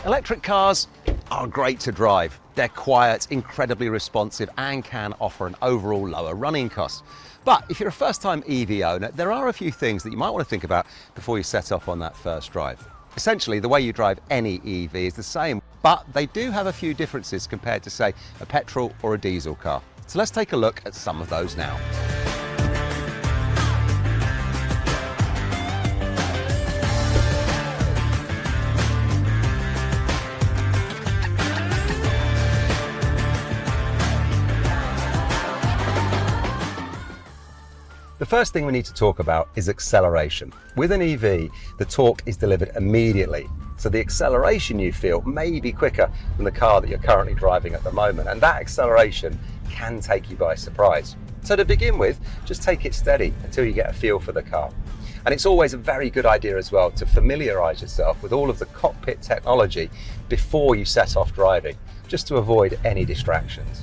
Electric cars are great to drive. They're quiet, incredibly responsive, and can offer an overall lower running cost. But if you're a first-time EV owner, there are a few things that you might want to think about before you set off on that first drive. Essentially, the way you drive any EV is the same, but they do have a few differences compared to, say, a petrol or a diesel car. So let's take a look at some of those now. The first thing we need to talk about is acceleration. With an EV, the torque is delivered immediately. So the acceleration you feel may be quicker than the car that you're currently driving at the moment. And that acceleration can take you by surprise. So to begin with, just take it steady until you get a feel for the car. And it's always a very good idea as well to familiarize yourself with all of the cockpit technology before you set off driving, just to avoid any distractions.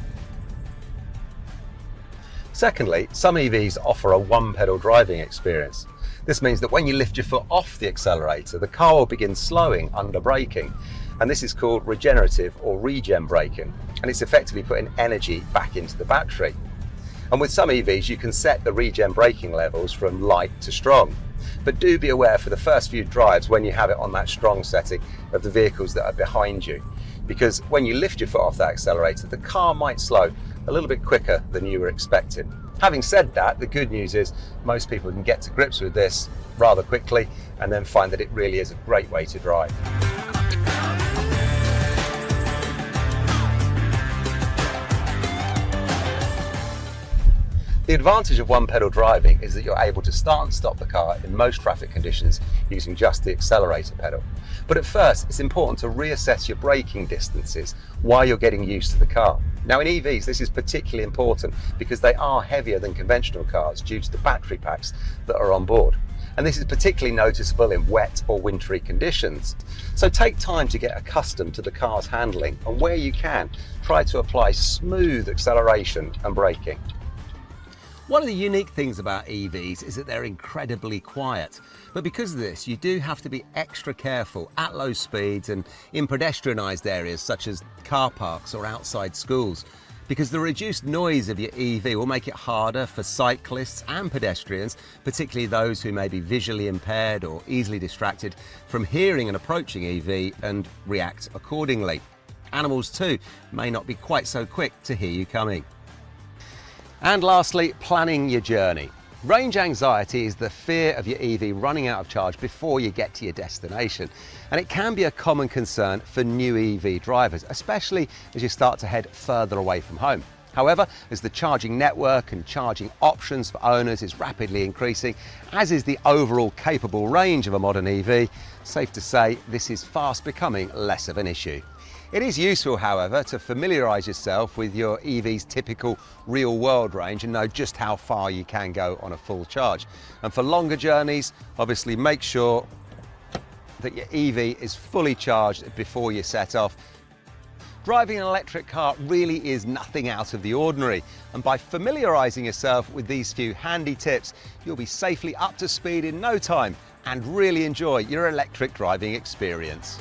Secondly, some EVs offer a one-pedal driving experience. This means that when you lift your foot off the accelerator, the car will begin slowing under braking. And this is called regenerative or regen braking. And it's effectively putting energy back into the battery. And with some EVs, you can set the regen braking levels from light to strong. But do be aware for the first few drives when you have it on that strong setting of the vehicles that are behind you. Because when you lift your foot off that accelerator, the car might slow a little bit quicker than you were expecting. Having said that, the good news is most people can get to grips with this rather quickly and then find that it really is a great way to drive. The advantage of one-pedal driving is that you're able to start and stop the car in most traffic conditions using just the accelerator pedal. But at first, it's important to reassess your braking distances while you're getting used to the car. Now in EVs, this is particularly important because they are heavier than conventional cars due to the battery packs that are on board. And this is particularly noticeable in wet or wintry conditions. So take time to get accustomed to the car's handling, and where you can, try to apply smooth acceleration and braking. One of the unique things about EVs is that they're incredibly quiet. But because of this, you do have to be extra careful at low speeds and in pedestrianised areas such as car parks or outside schools, because the reduced noise of your EV will make it harder for cyclists and pedestrians, particularly those who may be visually impaired or easily distracted, from hearing an approaching EV and react accordingly. Animals too may not be quite so quick to hear you coming. And lastly, planning your journey. Range anxiety is the fear of your EV running out of charge before you get to your destination. And it can be a common concern for new EV drivers, especially as you start to head further away from home. However, as the charging network and charging options for owners is rapidly increasing, as is the overall capable range of a modern EV, safe to say this is fast becoming less of an issue. It is useful, however, to familiarise yourself with your EV's typical real-world range and know just how far you can go on a full charge. And for longer journeys, obviously make sure that your EV is fully charged before you set off. Driving an electric car really is nothing out of the ordinary, and by familiarising yourself with these few handy tips, you'll be safely up to speed in no time and really enjoy your electric driving experience.